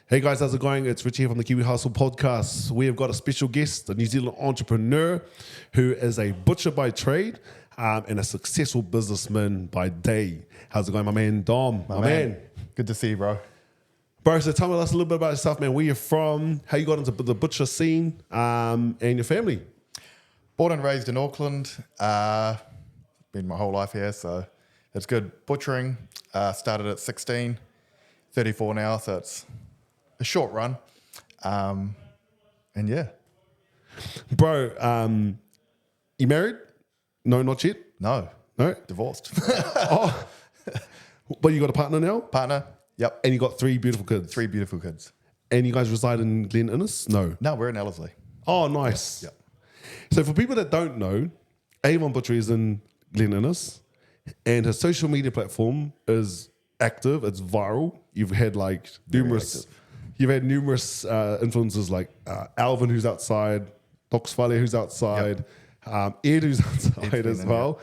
Hey guys, how's it going? It's Rich here from the Kiwi Hustle Podcast. We have got a special guest, a New Zealand entrepreneur who is a butcher by trade and a successful businessman by day. How's it going, my man Dom? My man. Good to see you, bro. Bro, so tell us a little bit about yourself, man. Where you're from, how you got into the butcher scene, and your family. Born and raised in Auckland. Been my whole life here, so it's good. Butchering, started at 16, 34 now, so it's a short run. And yeah. Bro, you married? No, not yet? No, divorced. Oh, but you got a partner now? Partner, yep. And you got 3 beautiful kids? 3 beautiful kids. And you guys reside in Glen Innes? No. No, we're in Ellerslie. Oh, nice. Yep. So for people that don't know, Avon Butchery is in Glen Innes, and his social media platform is active. It's viral. You've had like numerous influencers like Alvin, who's outside, Dox Fale, who's outside, Ed, who's outside as well.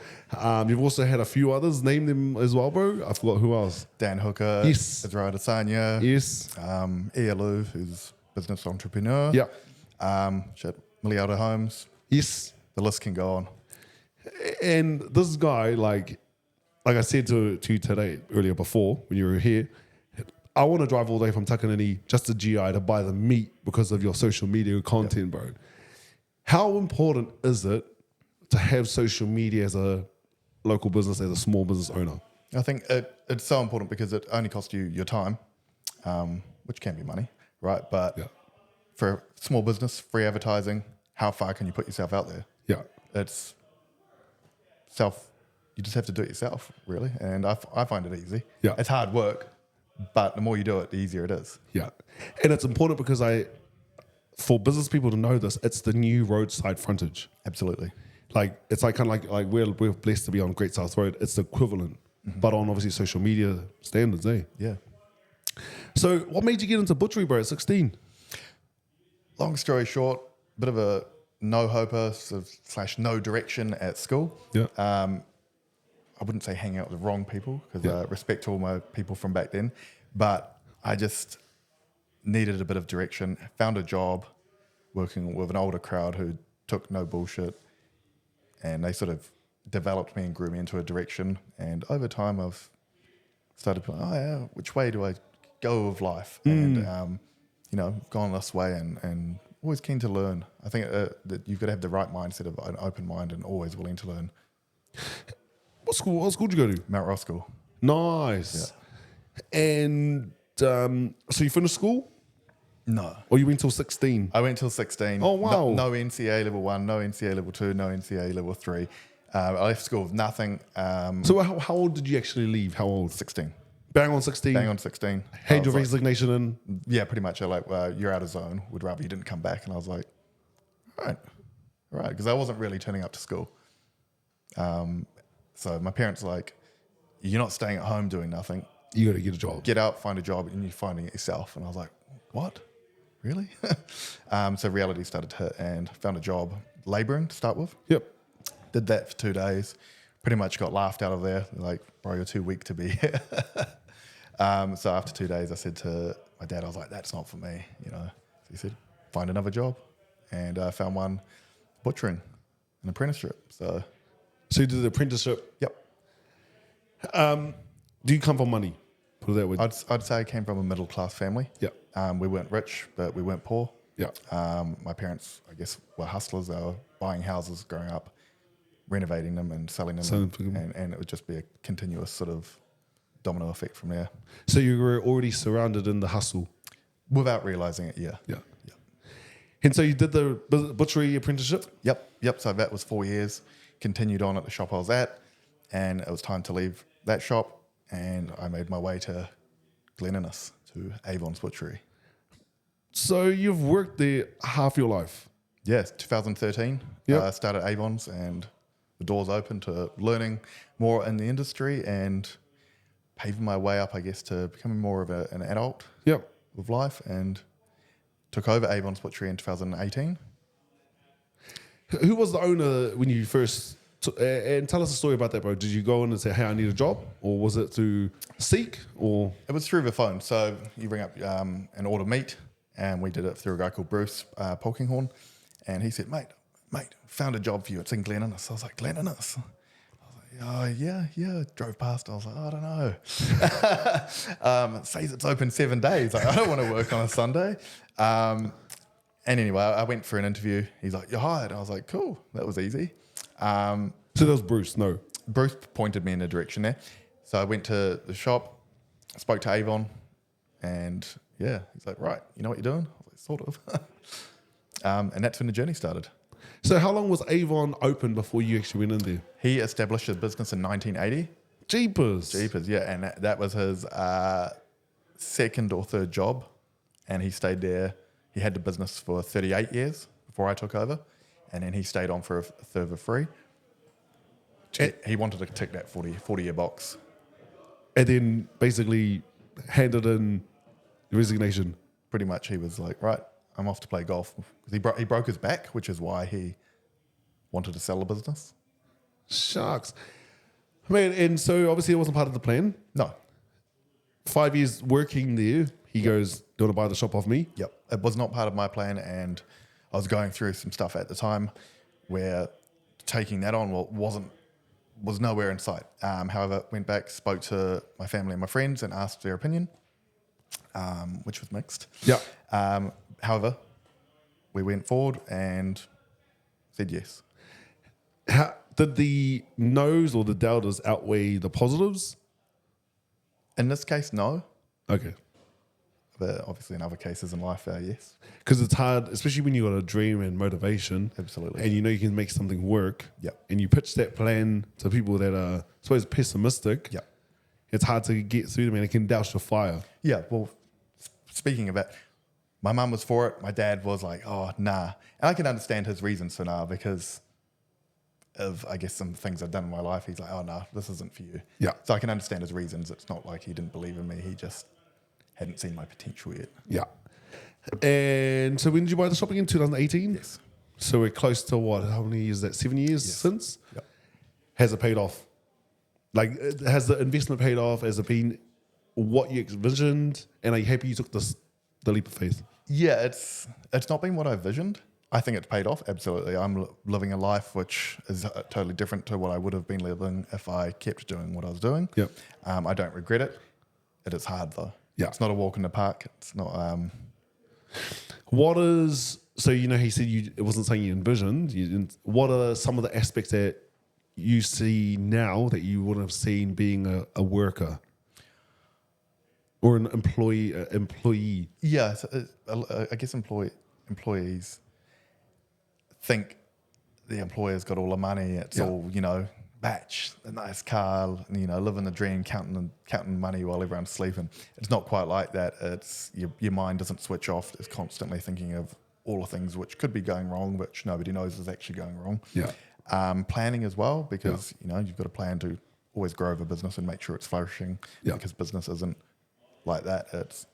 You've also had a few others. Name them as well, bro. I forgot who else. Dan Hooker, Yes. Ezra Adesanya, Yes. Ialou, who's business entrepreneur. Yeah. Miliota Homes. Yes. The list can go on. And this guy, like I said to you today, earlier before, when you were here, I want to drive all the way from Takanini just to GI to buy the meat because of your social media content, bro. How important is it to have social media as a local business, as a small business owner? I think it's so important because it only costs you your time, which can be money, right? But for a small business, free advertising, how far can you put yourself out there? Yeah. It's you just have to do it yourself, really. And I find it easy. Yeah. It's hard work, but the more you do it, the easier it is. Yeah. And it's important because for business people to know this, it's the new roadside frontage. Absolutely. Like, it's like kind of like we're blessed to be on Great South Road. It's the equivalent, but on obviously social media standards, eh? Yeah. So what made you get into butchery, bro, at 16? Long story short, bit of a no-hoper / no direction at school. Yeah. I wouldn't say hang out with the wrong people because respect to all my people from back then, but I just needed a bit of direction. Found a job working with an older crowd who took no bullshit, and they sort of developed me and grew me into a direction. And over time, I've started putting, which way do I go with life? And gone this way and always keen to learn. I think that you've got to have the right mindset of an open mind and always willing to learn. What school did you go to? Mount Ross School. Nice. Yeah. And so you finished school? No. Or you went till 16? I went till 16. Oh, wow. No NCA level 1, no NCA level 2, no NCA level 3. I left school with nothing. So how old did you actually leave? How old? 16. Bang on 16? Bang on 16. Had your resignation in? Yeah, pretty much. You're out of zone. Would rather you didn't come back. And I was like, all right. Because I wasn't really turning up to school. So my parents were like, you're not staying at home doing nothing. You got to get a job. Get out, find a job, and you're finding it yourself. And I was like, what? Really? So reality started to hit and found a job labouring to start with. Yep. Did that for 2 days. Pretty much got laughed out of there. Like, bro, you're too weak to be here. So after 2 days, I said to my dad, I was like, that's not for me. So he said, find another job. And I found one butchering, an apprenticeship. So you did the apprenticeship? Yep. Do you come from money? Put it that way. I'd say I came from a middle class family. Yeah. We weren't rich, but we weren't poor. Yeah. My parents, I guess, were hustlers. They were buying houses growing up, renovating them and selling them. And it would just be a continuous sort of domino effect from there. So you were already surrounded in the hustle? Without realising it, yeah. Yeah. And so you did the butchery apprenticeship? Yep. So that was 4 years. Continued on at the shop I was at, and it was time to leave that shop, and I made my way to Glen Innes, to Avon's Butchery. So you've worked there half your life? Yes, 2013. I started Avon's, and the doors open to learning more in the industry and paving my way up, I guess, to becoming more of an adult with life, and took over Avon's Butchery in 2018. Who was the owner when you first And tell us a story about that, bro. Did you go in and say, hey, I need a job? Or was it to seek? Or It was through the phone. So you ring up and order meat, and we did it through a guy called Bruce Polkinghorn, and he said, mate, found a job for you. It's in Glen Innes. I was like, Glen Innes? Oh, yeah. Drove past. I was like, oh, I don't know. It says it's open 7 days. Like, I don't want to work on a Sunday. And anyway, I went for an interview. He's like, you're hired. I was like, cool. That was easy. so that was Bruce, no. Bruce pointed me in a direction there. So I went to the shop, spoke to Avon, and yeah, he's like, right, you know what you're doing? I was like, sort of. And that's when the journey started. So how long was Avon open before you actually went in there? He established his business in 1980. Jeepers. Yeah. And that was his second or third job. And he stayed there. He had the business for 38 years before I took over. And then he stayed on for a further 3. He wanted to tick that 40-year box. And then basically handed in the resignation. Pretty much he was like, right, I'm off to play golf. Because he broke his back, which is why he wanted to sell the business. Shucks. Man, and so obviously it wasn't part of the plan. No. 5 years working there, he goes, do you want to buy the shop off me? Yep. It was not part of my plan, and I was going through some stuff at the time where taking that on was nowhere in sight. However, went back, spoke to my family and my friends and asked their opinion, which was mixed. Yeah. However, we went forward and said yes. How, did the no's or the doubters outweigh the positives? In this case, no. Okay. But obviously in other cases in life, yes. Because it's hard, especially when you got a dream and motivation. Absolutely. And you know you can make something work. Yep. And you pitch that plan to people that are, I suppose, pessimistic. Yep. It's hard to get through them and it can douse your fire. Yeah, well, speaking of that, my mum was for it. My dad was like, oh, nah. And I can understand his reasons for nah because of, I guess, some things I've done in my life. He's like, oh, nah, this isn't for you. Yeah. So I can understand his reasons. It's not like he didn't believe in me. He just hadn't seen my potential yet. Yeah. And so when did you buy the shop again? 2018? Yes. So we're close to what? How many years is that? 7 years Yes. since? Yep. Has it paid off? Like, has the investment paid off? Has it been what you envisioned? And are you happy you took the leap of faith? Yeah, it's not been what I visioned. I think it's paid off, absolutely. I'm living a life which is totally different to what I would have been living if I kept doing what I was doing. Yep. I don't regret it. It is hard, though. Yeah. It's not a walk in the park. It's not... What is, so you know, he said it wasn't something you envisioned. You didn't, what are some of the aspects that you see now that you wouldn't have seen being a worker or an employee? Yeah, so, I guess employees think the employer's got all the money. It's all, batch, a nice car, living the dream, counting money while everyone's sleeping. It's not quite like that. It's your mind doesn't switch off. It's constantly thinking of all the things which could be going wrong, which nobody knows is actually going wrong. Yeah. Planning as well, because you've got to plan to always grow the business and make sure it's flourishing. Yeah. Because business isn't like that. It's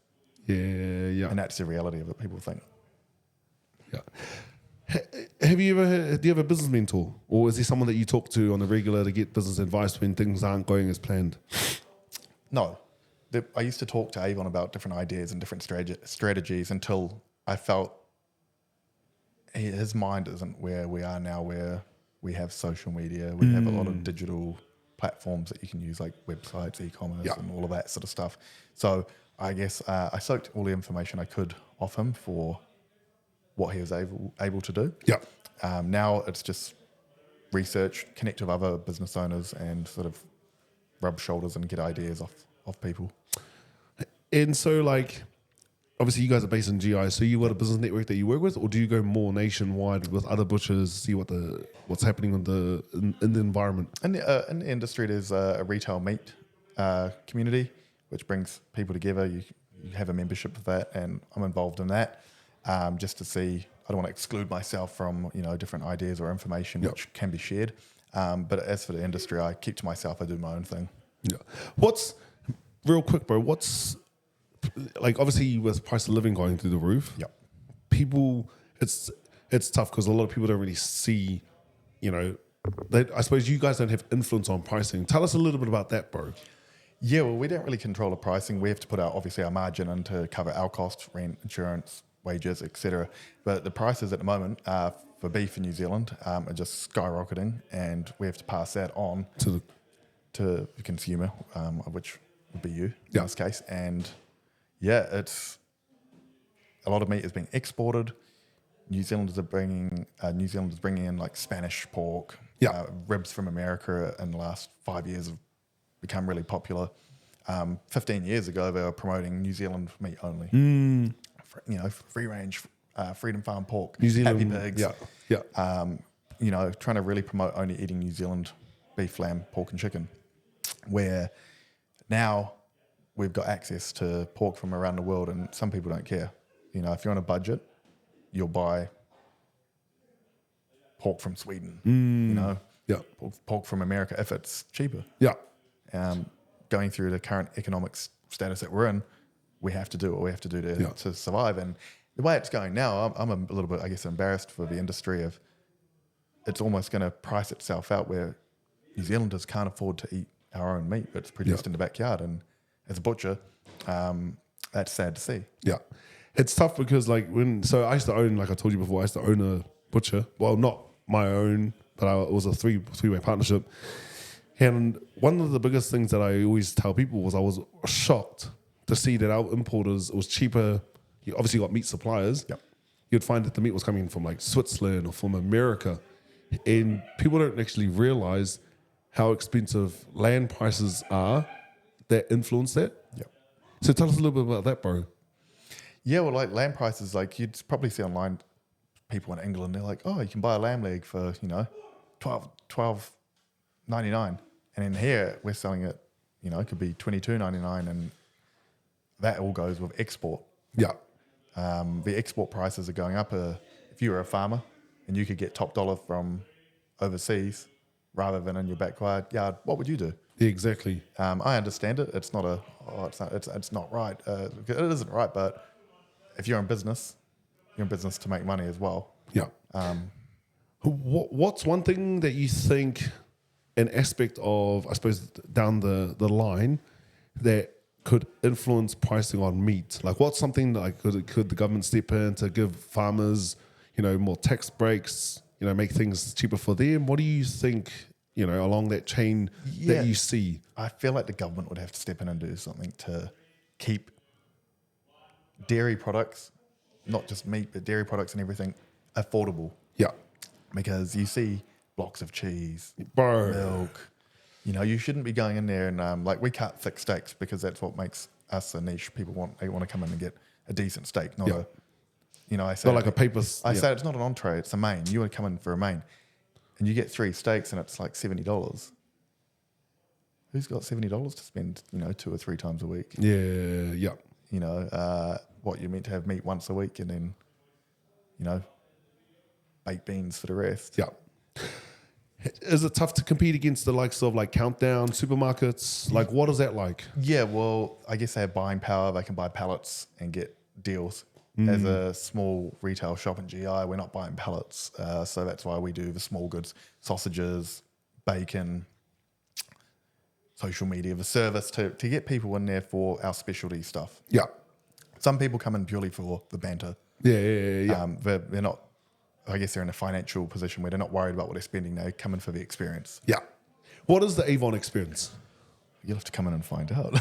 Yeah. and that's the reality of it. People think. Yeah. Do you have a business mentor, or is there someone that you talk to on a regular to get business advice when things aren't going as planned? No. I used to talk to Avon about different ideas and different strategies until I felt his mind isn't where we are now, where we have social media, we have a lot of digital platforms that you can use, like websites, e-commerce, and all of that sort of stuff. So I guess I soaked all the information I could off him for what he was able to do. Yeah. Now it's just research, connect with other business owners, and sort of rub shoulders and get ideas off people. And so, like, obviously, you guys are based in GI, so you got a business network that you work with, or do you go more nationwide with other butchers, see what's happening in the environment? In the industry, there's a retail meat community, which brings people together. You have a membership of that, and I'm involved in that. Just to see, I don't want to exclude myself from different ideas or information which can be shared. But as for the industry, I keep to myself. I do my own thing. Yeah. What's real quick, bro? What's like obviously with price of living going through the roof? Yep. People, it's tough because a lot of people don't really see, I suppose you guys don't have influence on pricing. Tell us a little bit about that, bro. Yeah, well, we don't really control the pricing. We have to put obviously our margin in to cover our costs, rent, insurance, wages, etc. But the prices at the moment for beef in New Zealand are just skyrocketing, and we have to pass that on to the consumer, which would be you in this case. And yeah, it's a lot of meat is being exported. New Zealanders is bringing in like Spanish pork, ribs from America in the last 5 years have become really popular. 15 years ago, they were promoting New Zealand meat only. Free range, Freedom Farm pork, New Zealand, happy pigs. Trying to really promote only eating New Zealand beef, lamb, pork, and chicken. Where now we've got access to pork from around the world, and some people don't care. If you're on a budget, you'll buy pork from Sweden. Pork from America if it's cheaper. Going through the current economic status that we're in, we have to do what we have to do to survive. And the way it's going now, I'm a little bit, I guess, embarrassed for the industry of it's almost going to price itself out where New Zealanders can't afford to eat our own meat that's produced in the backyard. And as a butcher, that's sad to see. Yeah. It's tough because I used to own, like I told you before, I used to own a butcher. Well, not my own, but it was a three-way partnership. And one of the biggest things that I always tell people was I was shocked to see that our importers, it was cheaper. You obviously got meat suppliers. Yep. You'd find that the meat was coming from like Switzerland or from America. And people don't actually realize how expensive land prices are that influence that. Yep. So tell us a little bit about that, bro. Yeah, well, like land prices, like you'd probably see online people in England, they're like, oh, you can buy a lamb leg for, $12.99. And in here, we're selling it, it could be $22.99, and that all goes with export. Yeah. The export prices are going up. If you were a farmer and you could get top dollar from overseas rather than in your backyard, what would you do? Yeah, exactly. I understand it. It's not it's not right. It isn't right, but if you're in business to make money as well. Yeah. What's one thing that you think, an aspect of, I suppose, down the line that could influence pricing on meat? Like, what's something like could the government step in to give farmers, more tax breaks, make things cheaper for them? What do you think, along that chain that you see? I feel like the government would have to step in and do something to keep dairy products, not just meat, but dairy products and everything, affordable. Yeah. Because you see blocks of cheese, Bro. milk. You shouldn't be going in there and we cut thick steaks because that's what makes us a niche. They want to come in and get a decent steak, not I say not like a paper. I say it's not an entree, it's a main. You want to come in for a main, and you get 3 steaks and it's like $70. Who's got $70 to spend 2 or 3 times a week? Yeah. What you're meant to have meat once a week and then baked beans for the rest. Yeah. Is it tough to compete against the likes of like Countdown supermarkets? Like, what is that like? Yeah, well, I guess they have buying power. They can buy pallets and get deals. As a small retail shop in GI, we're not buying pallets. So that's why we do the small goods, sausages, bacon, social media, the service to get people in there for our specialty stuff. Yeah. Some people come in purely for the banter. Yeah. They're not, I guess they're in a financial position where they're not worried about what they're spending. They come in for the experience. Yeah. What is the Avon experience? You'll have to come in and find out.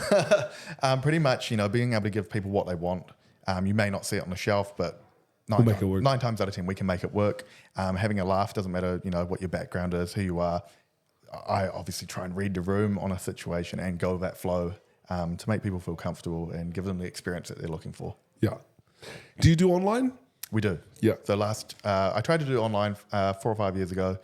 Pretty much, being able to give people what they want. You may not see it on the shelf, but We'll make it work. 9 times out of 10, we can make it work. Having a laugh doesn't matter, what your background is, who you are. I obviously try and read the room on a situation and go with that flow to make people feel comfortable and give them the experience that they're looking for. Yeah. Do you do online? We do. Yeah. So I tried to do it online 4 or 5 years ago.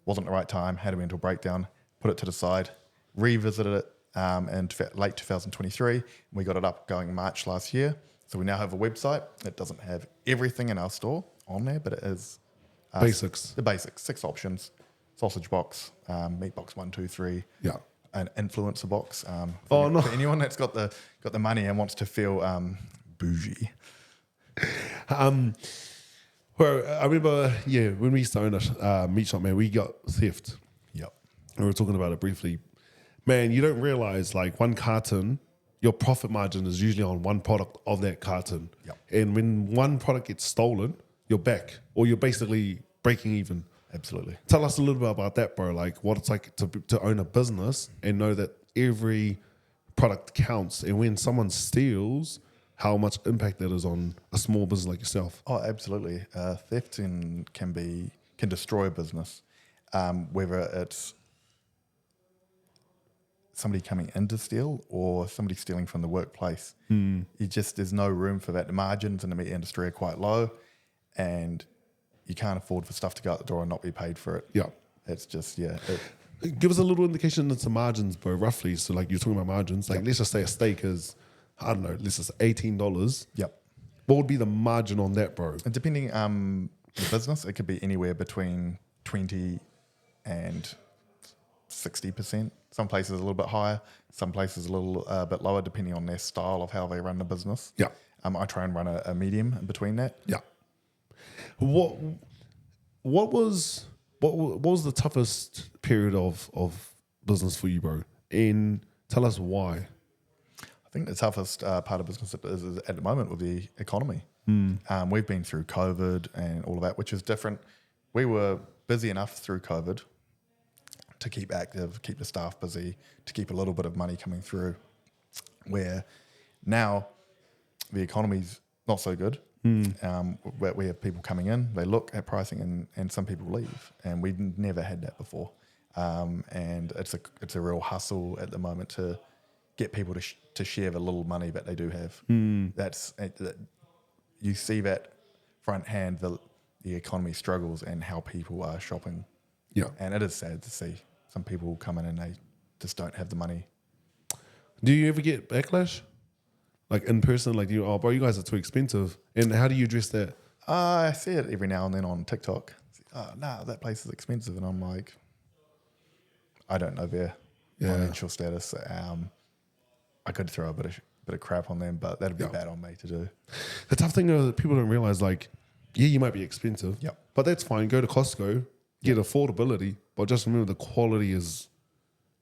Wasn't the right time. Had a mental breakdown. Put it to the side. Revisited it in late 2023. We got it up going March last year. So we now have a website. It doesn't have everything in our store on there, but it is Basics. The basics, 6 options: sausage box, meat box 1, 2, 3. Yeah. An influencer box. No. For anyone that's got the money and wants to feel bougie. Well, I remember, when we used to own a meat shop, man, we got theft. Yep. We were talking about it briefly. Man, you don't realize like one carton, your profit margin is usually on one product of that carton. Yep. And when one product gets stolen, you're back, or you're basically breaking even. Absolutely. Tell us a little bit about that, bro. Like what it's like to own a business and know that every product counts. And when someone steals, how much impact that is on a small business like yourself. Oh, absolutely. Theft can destroy a business, whether it's somebody coming in to steal or somebody stealing from the workplace. There's no room for that. The margins in the meat industry are quite low, and you can't afford for stuff to go out the door and not be paid for it. Yeah. It's just, Give us a little indication into margins, bro, roughly. So like you're talking about margins. Like let's just say a steak is, I don't know, let's just $18. Yep. What would be the margin on that, bro? And depending the business, it could be anywhere between 20 and 60%. Some places a little bit higher, some places a little bit lower, depending on their style of how they run the business. Yeah. I try and run a medium in between that. Yeah. What was the toughest period of business for you, bro? And tell us why. I think the toughest part of business is at the moment with the economy. We've been through COVID and all of that, which is different. We were busy enough through COVID to keep active, keep the staff busy, to keep a little bit of money coming through, where now the economy's not so good. We have people coming in, they look at pricing and some people leave, and we've never had that before. And it's a real hustle at the moment to get people to share the little money that they do have. You see that front hand, the economy struggles and how people are shopping. Yeah. And it is sad to see some people come in and they just don't have the money. Do you ever get backlash? Like in person, like bro, you guys are too expensive. And how do you address that? I see it every now and then on TikTok. That place is expensive. And I'm like, I don't know their financial status. I could throw a bit of crap on them, but that'd be bad on me to do. The tough thing is that people don't realize, like, you might be expensive, but that's fine. Go to Costco, get affordability, but just remember the quality is,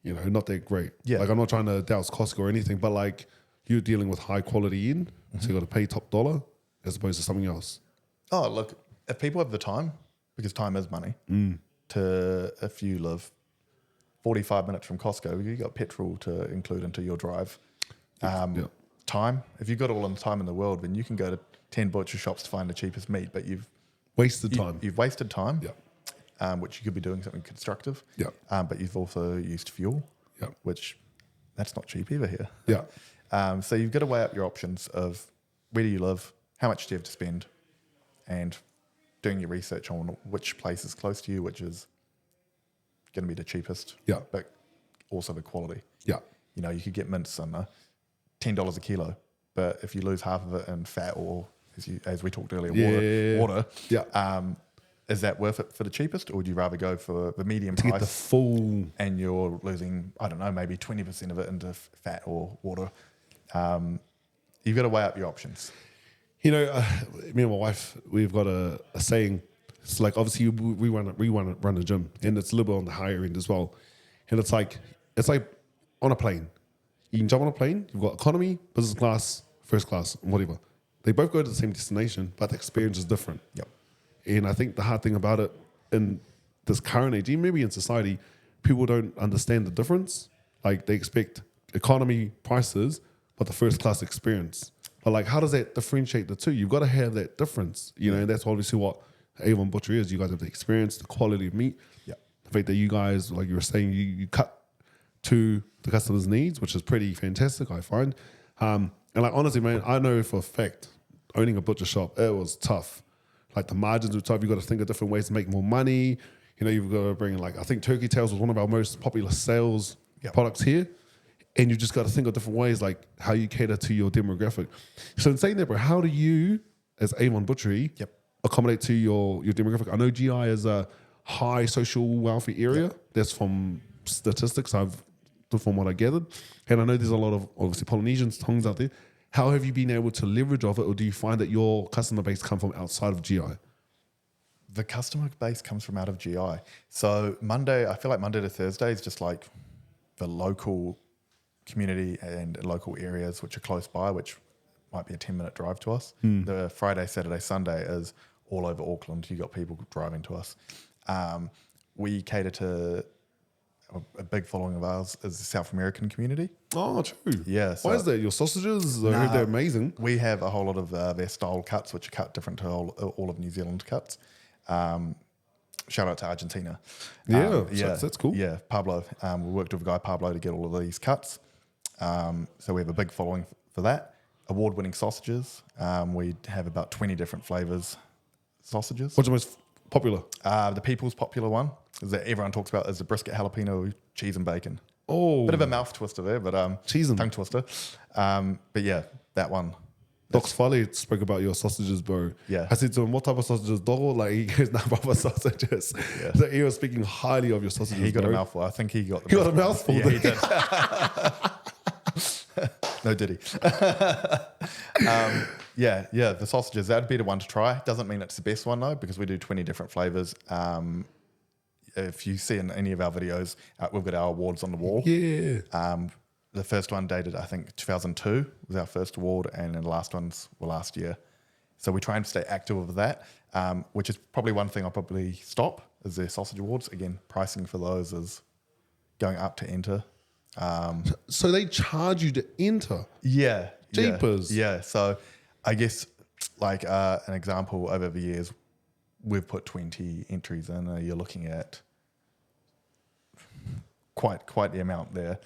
not that great. Yeah. Like, I'm not trying to douse Costco or anything, but like, you're dealing with high quality in, so you got to pay top dollar as opposed to something else. Oh, look, if people have the time, because time is money, if you live 45 minutes from Costco, you got petrol to include into your drive. Time, if you've got all the time in the world, then you can go to 10 butcher shops to find the cheapest meat, but you've wasted time. You've wasted time, which you could be doing something constructive. But you've also used fuel, which that's not cheap either here. So you've got to weigh up your options of where do you live, how much do you have to spend, and doing your research on which place is close to you, which is going to be the cheapest, but also the quality. You could get mince on $10 a kilo, but if you lose half of it in fat or, as we talked earlier, water, is that worth it for the cheapest, or would you rather go for the medium price? Get the full, and you're losing, I don't know, maybe 20% of it into fat or water. You've got to weigh up your options. Me and my wife, we've got a saying. It's like, obviously we run a gym, and it's a little bit on the higher end as well. And it's like on a plane. You can jump on a plane. You've got economy, business class, first class, whatever. They both go to the same destination, but the experience is different. And I think the hard thing about it in this current age, even maybe in society, people don't understand the difference. Like, they expect economy prices, but the first class experience. But like, how does that differentiate the two? You've got to have that difference, and that's obviously what Avon Butchery is. You guys have the experience, the quality of meat. The fact that you guys, like you were saying, you cut to the customer's needs, which is pretty fantastic, I find. And like, honestly, man, I know for a fact, owning a butcher shop, it was tough. Like, the margins were tough. You've got to think of different ways to make more money. You've got to bring in, like, I think turkey tails was one of our most popular sales products here. And you just got to think of different ways, like how you cater to your demographic. So in saying that, bro, how do you, as Avon Butchery, accommodate to your demographic? I know GI is a high social welfare area. That's from statistics from what I gathered. And I know there's a lot of, obviously, Polynesians, Tongs out there. How have you been able to leverage off it, or do you find that your customer base come from outside of GI? The customer base comes from out of GI. So I feel like Monday to Thursday is just like the local community and local areas which are close by, which might be a 10-minute drive to us. The Friday, Saturday, Sunday is all over Auckland. You got people driving to us. We cater to a big following of ours is the South American community. Oh, true. Yeah. Why is that? Your sausages? I heard they're amazing. We have a whole lot of their style cuts, which are cut different to all of New Zealand cuts. Shout out to Argentina. Yeah, that's cool. Yeah, Pablo. We worked with a guy, Pablo, to get all of these cuts. So we have a big following for that. Award-winning sausages. We have about 20 different flavors sausages. What's the most popular? The people's popular one is that everyone talks about is the brisket jalapeno cheese and bacon. Oh, Bit of a mouth twister there, but cheese and tongue twister. But yeah, that one. Doc Farley spoke about your sausages, bro. Yeah. I said to him, what type of sausages, dog? Like, he goes, nah, proper sausages. Yeah. So he was speaking highly of your sausages, He got bro. a mouthful. I think he got the He got a mouthful. Yeah, he did. No, did he? Yeah, the sausages, that'd be the one to try. Doesn't mean it's the best one, though, because we do 20 different flavors. If you see in any of our videos, we've got our awards on the wall. Yeah. The first one dated, I think, 2002 was our first award, and then the last ones were last year. So we try and stay active with that, which is probably one thing I'll probably stop, is the sausage awards. Again, pricing for those is going up to enter. So they charge you to enter? Yeah. Jeepers. Yeah. So I guess like an example over the years, we've put 20 entries in. You're looking at quite the amount there.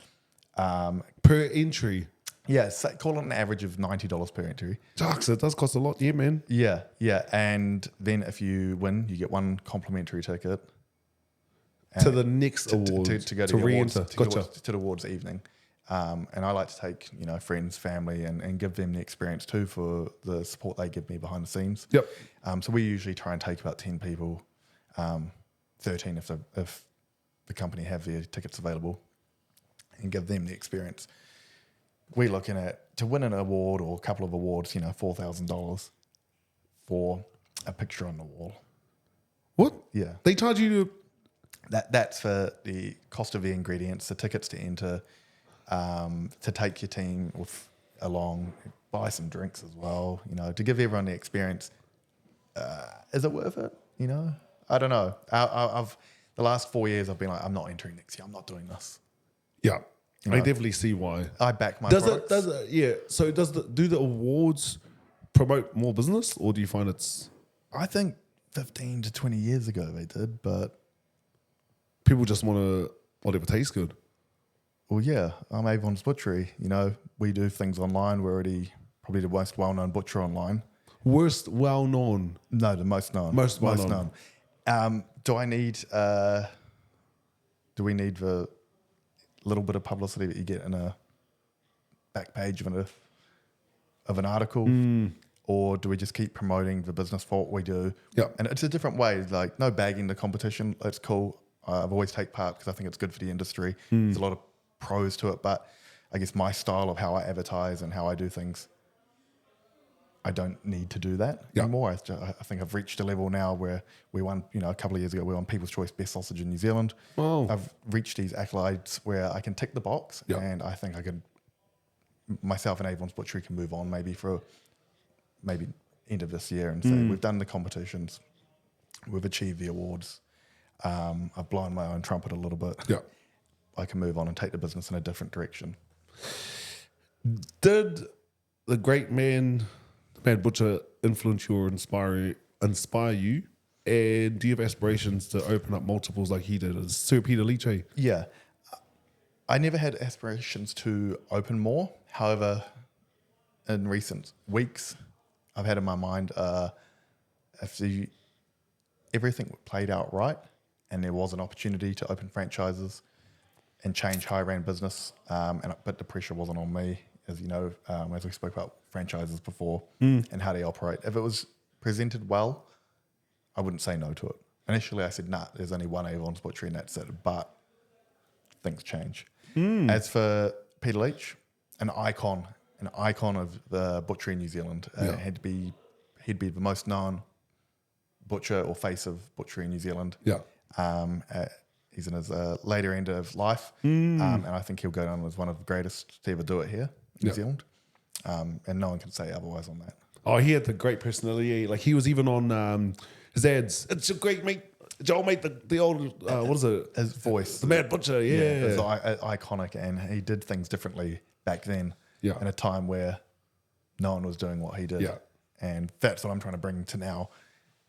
Per entry? Yeah, so call it an average of $90 per entry. Jocks, it does cost a lot. Yeah, man. Yeah. And then if you win, you get one complimentary ticket. To the next award. To go to, to the awards, re-enter. to the awards evening. And I like to take, friends, family, and give them the experience too for the support they give me behind the scenes. Yep. So we usually try and take about 10 people, 13 if the company have their tickets available, and give them the experience. We're looking at, to win an award or a couple of awards, $4,000 for a picture on the wall. What? Yeah. They charge you to... That's for the cost of the ingredients, the tickets to enter, to take your team along, buy some drinks as well, to give everyone the experience. Is it worth it? I don't know. I've the last 4 years I've been like, I'm not entering next year. I'm not doing this. Yeah. I definitely see why. I back my products. Yeah. So do the awards promote more business, or do you find it's... I think 15 to 20 years ago they did, but... People just want to, whatever tastes good. Well, yeah, I'm Avon's Butchery. We do things online. We're already probably the most well-known butcher online. Worst well-known? No, the most known. Most well-known. Do we need the little bit of publicity that you get in a back page of an article? Or do we just keep promoting the business for what we do? Yeah. And it's a different way, like no bagging the competition. It's cool. I've always take part because I think it's good for the industry. There's a lot of pros to it, but I guess my style of how I advertise and how I do things, I don't need to do that anymore. I think I've reached a level now where we won, a couple of years ago, we won People's Choice Best Sausage in New Zealand. Wow. I've reached these accolades where I can tick the box, and I think I can, myself and Avon's Butchery can move on maybe end of this year and say, we've done the competitions, we've achieved the awards. I've blown my own trumpet a little bit. Yeah. I can move on and take the business in a different direction. Did the great man Butcher influence you or inspire you? And do you have aspirations to open up multiples like he did as Sir Peter Liche? Yeah. I never had aspirations to open more. However, in recent weeks, I've had in my mind if everything played out right, and there was an opportunity to open franchises and change how I ran business, but the pressure wasn't on me, as as we spoke about franchises before and how they operate. If it was presented well, I wouldn't say no to it. Initially, I said, nah, there's only one Avon's Butchery and that's it, but things change. As for Peter Leach, an icon of the butchery in New Zealand, he'd be the most known butcher or face of Butchery in New Zealand. Yeah. He's in his later end of life, and I think he'll go down as one of the greatest to ever do it here in New Zealand. And no one can say otherwise on that. Oh, he had the great personality. Like he was even on his ads. It's a great mate, Joel mate, the old what is it? His voice, the Mad Butcher. Yeah, it's iconic, and he did things differently back then. Yeah. In a time where no one was doing what he did. Yeah. And that's what I'm trying to bring to now,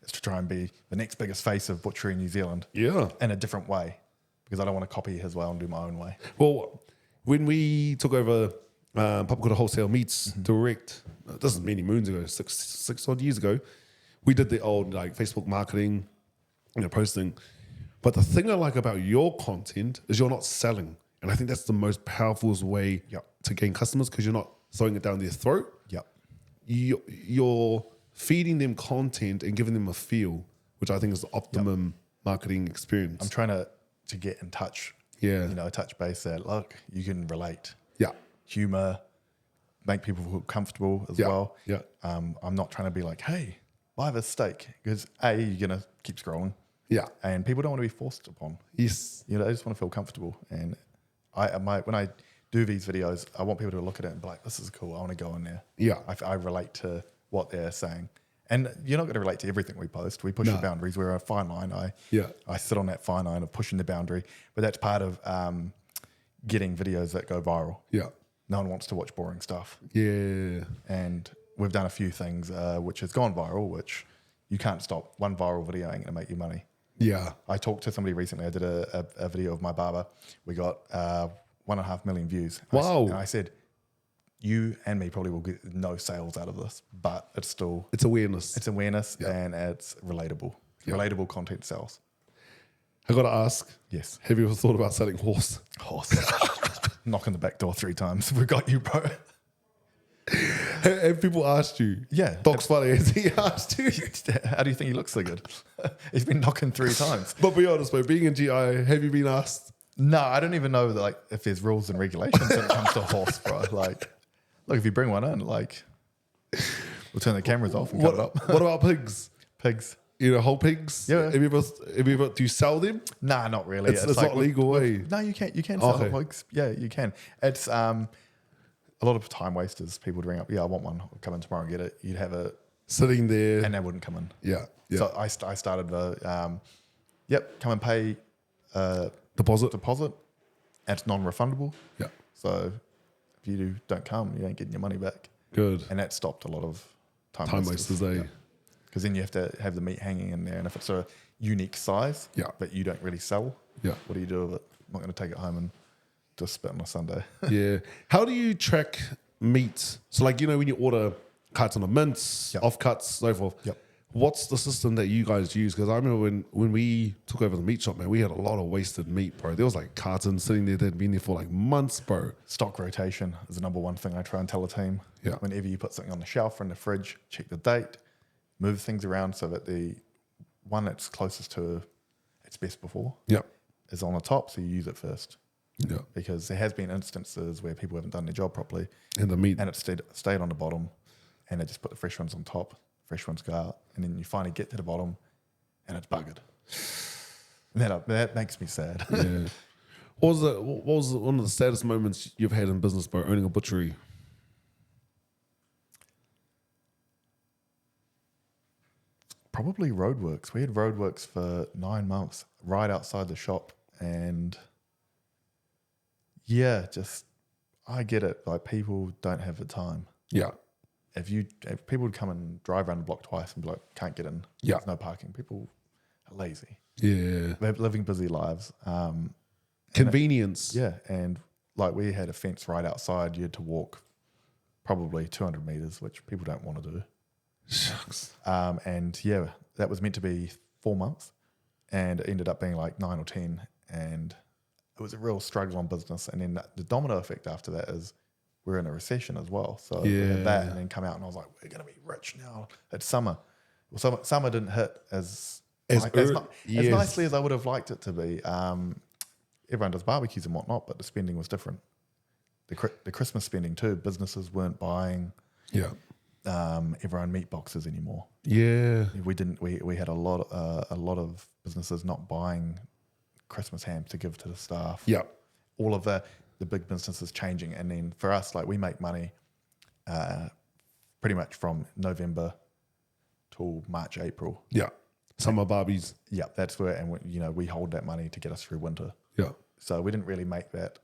is to try and be the next biggest face of Butchery in New Zealand. Yeah. In a different way, because I don't want to copy his way and do my own way. Well, when we took over Papakura Wholesale Meats Direct, this is many moons ago, six odd years ago, we did the old like Facebook marketing, posting. But the thing I like about your content is you're not selling. And I think that's the most powerful way to gain customers, because you're not throwing it down their throat. Yep. You're feeding them content and giving them a feel, which I think is the optimum marketing experience. I'm trying to get in touch. Yeah. Touch base that, look, you can relate. Yeah. Humor, make people feel comfortable as well. Yeah. I'm not trying to be like, hey, buy this steak, because A, you're going to keep scrolling. Yeah. And people don't want to be forced upon. Yes. They just want to feel comfortable. And when I do these videos, I want people to look at it and be like, this is cool. I want to go in there. Yeah. I relate to what they're saying. And you're not going to relate to everything we post. We push the boundaries. We're a fine line. I sit on that fine line of pushing the boundary. But that's part of getting videos that go viral. Yeah. No one wants to watch boring stuff. Yeah. And we've done a few things which has gone viral, which you can't stop. One viral video ain't going to make you money. Yeah. I talked to somebody recently. I did a video of my barber. We got 1.5 million views. Wow. And I said, you and me probably will get no sales out of this, but it's awareness. It's awareness and it's relatable. Yeah. Relatable content sells. I got to ask. Yes. Have you ever thought about selling horse? Knock on the back door 3 times. We got you, bro. Have people asked you? Yeah. Doc's funny. Has he asked you? How do you think he looks so good? He's been knocking 3 times. But be honest, bro, being in GI, have you been asked? No, I don't even know if there's rules and regulations when it comes to a horse, bro. Look, if you bring one in, we'll turn the cameras off and cut it up. What about pigs? Pigs. Whole pigs? Yeah. Have you ever, do you sell them? Nah, not really. It's not legal way. No, you can sell pigs. Yeah, you can. It's a lot of time wasters. People would ring up, I want one. I'll come in tomorrow and get it. You'd have it sitting there. and they wouldn't come in. Yeah. So I started come and pay Deposit. and it's non-refundable. Yeah. So if you don't come, you ain't getting your money back. Good. And that stopped a lot of Time wasters, eh? Because then you have to have the meat hanging in there. And if it's a unique size, but you don't really sell, what do you do with it? I'm not going to take it home and just spit on a Sunday. Yeah. How do you track meat? So when you order carton of mince, offcuts, so forth. Yep. What's the system that you guys use? Because I remember when we took over the meat shop, man, we had a lot of wasted meat, bro. There was cartons sitting there that had been there for months, bro. Stock rotation is the number one thing I try and tell a team. Yeah. Whenever you put something on the shelf or in the fridge, check the date, move things around so that the one that's closest to its best before is on the top, so you use it first. Yeah. Because there has been instances where people haven't done their job properly. And the meat. And it stayed on the bottom, and they just put the fresh ones on top. Fresh ones go out, and then you finally get to the bottom, and it's buggered. And that makes me sad. Yeah. What was one of the saddest moments you've had in business, bro, owning a butchery? Probably roadworks. We had roadworks for 9 months right outside the shop, and I get it. People don't have the time. Yeah. If people would come and drive around the block twice and be like, can't get in, there's no parking. People are lazy. Yeah. They're living busy lives. Convenience. And we had a fence right outside. You had to walk probably 200 meters, which people don't want to do. Shucks. That was meant to be 4 months, and it ended up being 9 or 10, and it was a real struggle on business. And then the domino effect after that is we're in a recession as well. So we had that, and then come out, and I was like, we're going to be rich now. It's summer. Well, summer didn't hit as nicely as I would have liked it to be. Everyone does barbecues and whatnot, but the spending was different. The Christmas spending too. Businesses weren't buying. Yeah. everyone meat boxes anymore. Yeah. We didn't. We had a lot of businesses not buying Christmas hams to give to the staff. Yeah. All of the big businesses changing, and then for us, like we make money pretty much from November till March, April. Yeah. Summer Barbies. Yeah, that's where, and we hold that money to get us through winter. Yeah. So we didn't really make that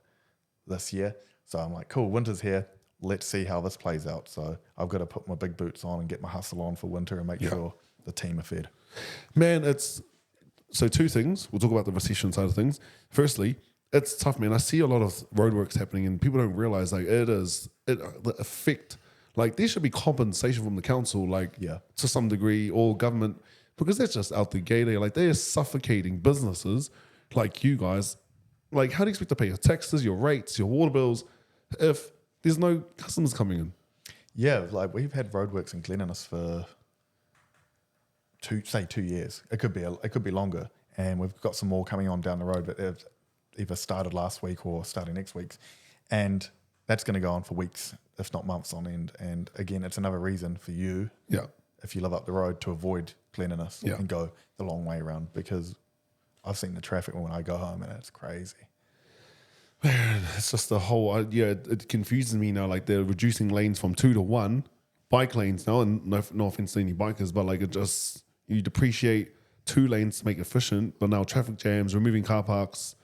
this year. So I'm like, cool, winter's here. Let's see how this plays out. So I've got to put my big boots on and get my hustle on for winter and make sure the team are fed. Man, so two things. We'll talk about the recession side of things. Firstly, it's tough, man. I see a lot of roadworks happening and people don't realize like the effect, like there should be compensation from the council, like to some degree, or government, because that's just out the gate. They're suffocating businesses like you guys. Like, how do you expect to pay your taxes, your rates, your water bills if there's no customers coming in? Yeah, like we've had roadworks in Glenninnis for 2 years. It could be longer, and we've got some more coming on down the road. But they've either started last week or starting next week, and that's going to go on for weeks, if not months on end. And again, it's another reason for you, if you live up the road, to avoid Glenninnis and go the long way around, because I've seen the traffic when I go home and it's crazy. Man, it's just the whole, it confuses me now. Like they're reducing lanes from 2 to 1, bike lanes now, and no offense to any bikers, but like you depreciate 2 lanes to make it efficient, but now traffic jams, removing car parks,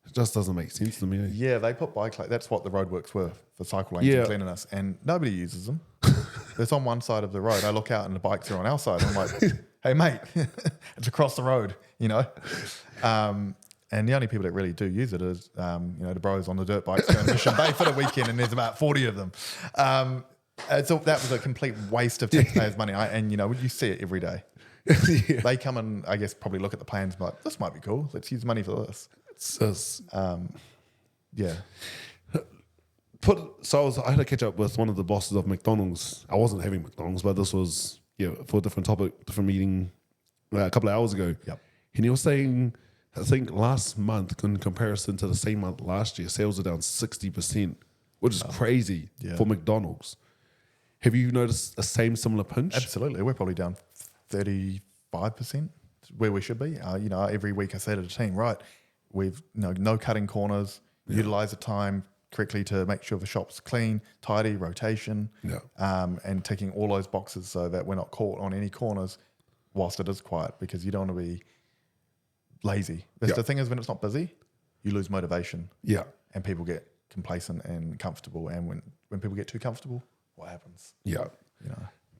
it just doesn't make sense to me. Yeah, they put bike lanes, that's what the roadworks were, for cycle lanes in Glenninnis, and nobody uses them. It's on one side of the road. I look out and the bikes are on our side. I'm like, hey mate, it's across the road, And the only people that really do use it is, the bros on the dirt bikes going to Mission Bay for the weekend, and there's about 40 of them. So that was a complete waste of taxpayers' money. You see it every day. They come and, I guess, probably look at the plans and be like, this might be cool. Let's use money for this. It's just, yeah. I had to catch up with one of the bosses of McDonald's. I wasn't having McDonald's, but this was for a different topic, different meeting a couple of hours ago. Yep. And he was saying, I think last month, in comparison to the same month last year, sales are down 60%, which is crazy for McDonald's. Have you noticed a similar pinch? Absolutely. We're probably down 35% where we should be. Every week I say to the team, right, we've no cutting corners, utilize the time correctly to make sure the shop's clean, tidy, rotation, and ticking all those boxes so that we're not caught on any corners whilst it is quiet, because you don't want to be lazy. The thing is, when it's not busy, you lose motivation. Yeah. And people get complacent and comfortable. And when people get too comfortable, what happens? Yeah.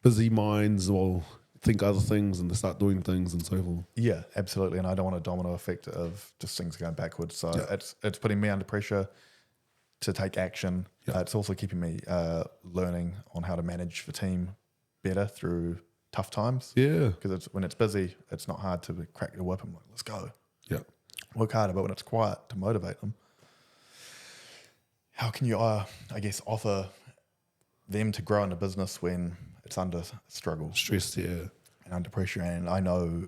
Busy minds will think other things and they start doing things and so forth. Yeah, absolutely. And I don't want a domino effect of just things going backwards. So it's putting me under pressure to take action. It's also keeping me learning on how to manage the team better through tough times. Yeah. Because when it's busy, it's not hard to crack the whip and like, let's go. Yeah. Work harder, but when it's quiet, to motivate them. How can you, offer them to grow in a business when it's under struggle? Stress, and under pressure. And I know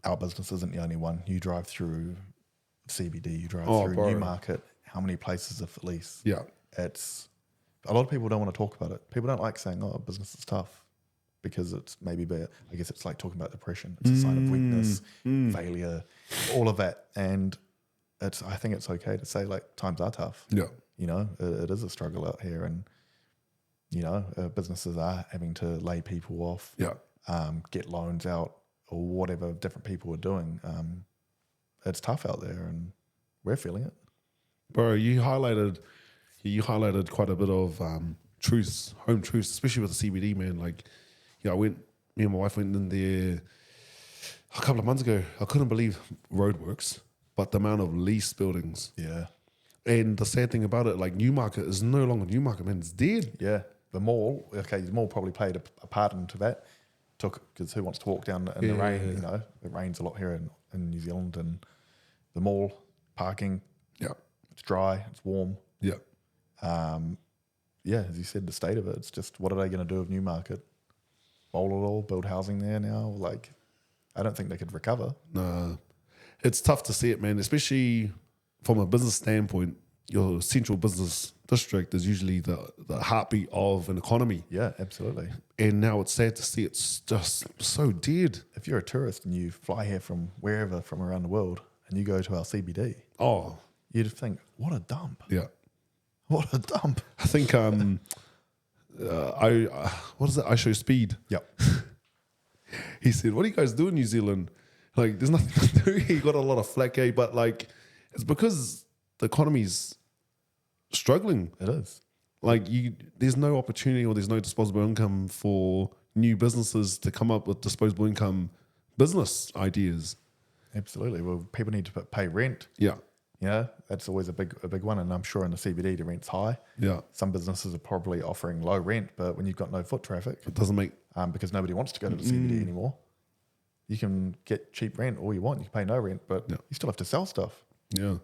our business isn't the only one. You drive through CBD, you drive through Newmarket. How many places are for lease? Yeah. It's a lot of people don't want to talk about it. People don't like saying, "Oh, business is tough," because it's maybe bad. I guess it's like talking about depression. It's a sign of weakness, failure, all of that. And I think it's okay to say like times are tough. Yeah. It is a struggle out here, and businesses are having to lay people off. Yeah. Get loans out or whatever different people are doing. It's tough out there, and we're feeling it. Bro, you highlighted quite a bit of truths, home truths, especially with the CBD, man. Like, me and my wife went in there a couple of months ago. I couldn't believe roadworks, but the amount of leased buildings. Yeah. And the sad thing about it, like Newmarket is no longer Newmarket, man. It's dead. Yeah. The mall probably played a part into that. Because who wants to walk down in the rain? It rains a lot here in New Zealand, and the mall, parking. Yeah. It's dry, it's warm. Yeah. As you said, the state of it, it's just, what are they going to do with Newmarket? Bowl it all, build housing there now? Like, I don't think they could recover. No. It's tough to see it, man, especially from a business standpoint. your central business district is usually the heartbeat of an economy. Yeah, absolutely. And now it's sad to see it's just so dead. If you're a tourist and you fly here from wherever from around the world and you go to our CBD, Oh, you'd think, what a dump. yeah. What a dump. I think what is it? I Show Speed. Yep. He said, "What do you guys do in New Zealand? Like, there's nothing to do." He got a lot of flack, but like, it's because the economy's struggling. It is. Like, there's no opportunity or there's no disposable income for new businesses to come up with disposable income business ideas. Absolutely. Well, people need to pay rent. Yeah, You know, that's always a big one. And I'm sure in the CBD, the rent's high. yeah. Some businesses are probably offering low rent, but when you've got no foot traffic, It doesn't make because nobody wants to go to the CBD anymore, you can get cheap rent all you want. You can pay no rent, but you still have to sell stuff. Yeah.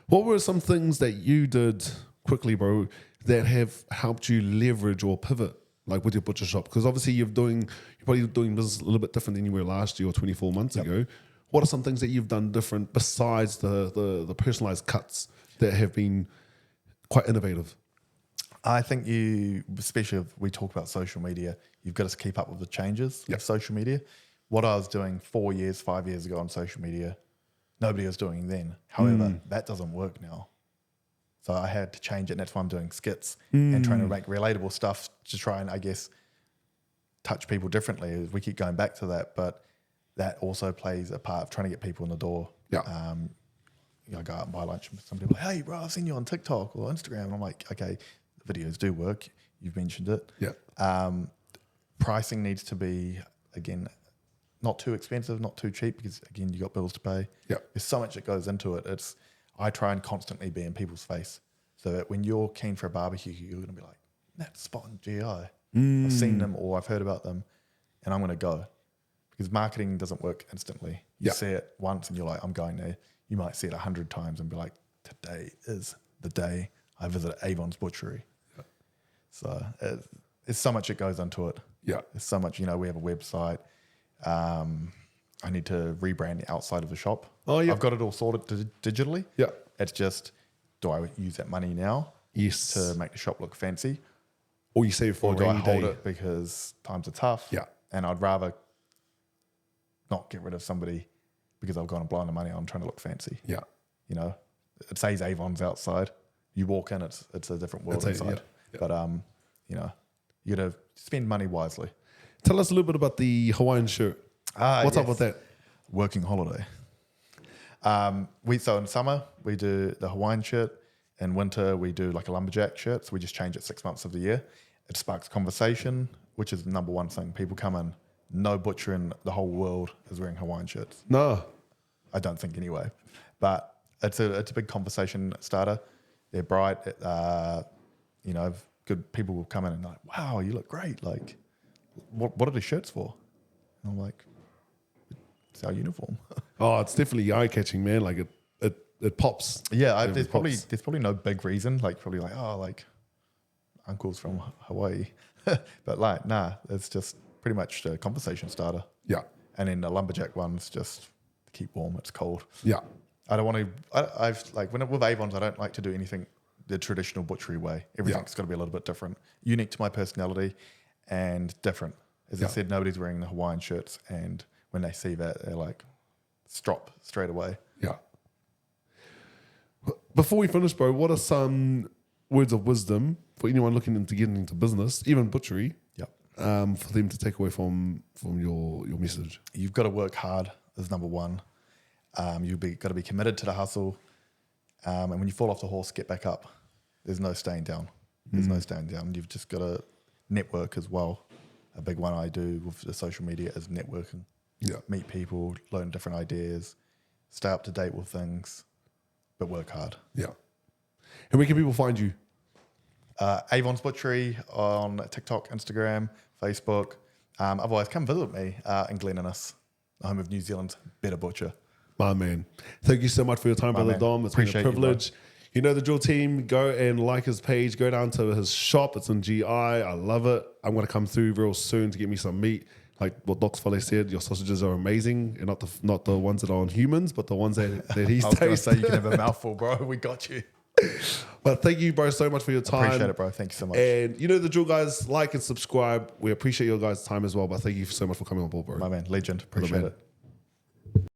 What were some things that you did quickly, bro, that have helped you leverage or pivot, like with your butcher shop? Because obviously you're probably doing business a little bit different than you were last year or 24 months ago. What are some things that you've done different besides the personalized cuts that have been quite innovative? I think you, especially if we talk about social media, you've got to keep up with the changes of social media. What I was doing 5 years ago on social media, nobody was doing then. However, that doesn't work now. So I had to change it, and that's why I'm doing skits and trying to make relatable stuff to try and, I guess, touch people differently. We keep going back to that, but that also plays a part of trying to get people in the door. Yeah. I go out and buy lunch, and some people are like, "Hey, bro, I've seen you on TikTok or Instagram." And I'm like, okay, the videos do work. You've mentioned it. Yeah. Pricing needs to be, again, not too expensive, not too cheap, because, again, you got bills to pay. Yeah. There's so much that goes into it. I try and constantly be in people's face so that when you're keen for a barbecue, you're going to be like, "That spot in GI. I've seen them or I've heard about them and I'm going to go." Because marketing doesn't work instantly. You see it once and you're like, "I'm going there." You might see it 100 times and be like, "Today is the day I visit Avon's Butchery." Yeah. So there's so much that goes into it. Yeah. There's so much, we have a website. I need to rebrand the outside of the shop. Oh, yeah. I've got it all sorted digitally. Yeah. It's just, do I use that money now Yes. to make the shop look fancy? Or you save for Or a do I rainy hold day. it because times are tough? Yeah. And I'd rather not get rid of somebody because I've gone and blown the money on trying to look fancy. Yeah. It says Avon's outside. You walk in, it's a different world inside. Yeah. But you got to spend money wisely. Tell us a little bit about the Hawaiian shirt. What's up with that? Working holiday. So in summer we do the Hawaiian shirt. In winter we do like a lumberjack shirt. So we just change it 6 months of the year. It sparks conversation, which is the number one thing. People come in, no butcher in the whole world is wearing Hawaiian shirts. No. I don't think anyway. But it's a big conversation starter. They're bright. Good people will come in and like, "Wow, you look great. Like, what are the shirts for?" And I'm like, "It's our uniform." Oh, it's definitely eye-catching, man. Like it pops. Yeah, It there's pops. probably no big reason. Like probably like, "Oh, like uncle's from Hawaii," but like nah, it's just pretty much a conversation starter. Yeah. And then the lumberjack one's just to keep warm. It's cold. Yeah. I don't want to. I've like with Avons, I don't like to do anything the traditional butchery way. Everything's got to be a little bit different, unique to my personality, and different. As I said, nobody's wearing the Hawaiian shirts, and when they see that, they're like, "Stop straight away." Yeah. Before we finish, bro, what are some words of wisdom for anyone looking into getting into business, even butchery, Yep. for them to take away from your message? You've got to work hard is number one. You've got to be committed to the hustle, and when you fall off the horse, get back up. There's no staying down. There's no staying down. You've just got to network as well. A big one I do with the social media is networking. Yeah. Meet people, learn different ideas, stay up to date with things, but work hard. Yeah. And where can people find you? Avon's Butchery on TikTok, Instagram, Facebook. Otherwise, come visit me in Glen Innes, the home of New Zealand's better butcher. My man. Thank you so much for your time, brother man. Dom. It's Appreciate been a you, bro. privilege. You know the drill, team. Go and like his page. Go down to his shop. It's in GI. I love it. I'm going to come through real soon to get me some meat. Like what Doc Foley said, your sausages are amazing. And not the ones that are on humans, but the ones that he's I was going to tasted. say you can have a mouthful, bro. We got you. But thank you, bro, so much for your time. Appreciate it, bro. Thank you so much. And you know the drill, guys. Like and subscribe. We appreciate your guys' time as well. But thank you so much for coming on board, bro. My man, legend. Appreciate it.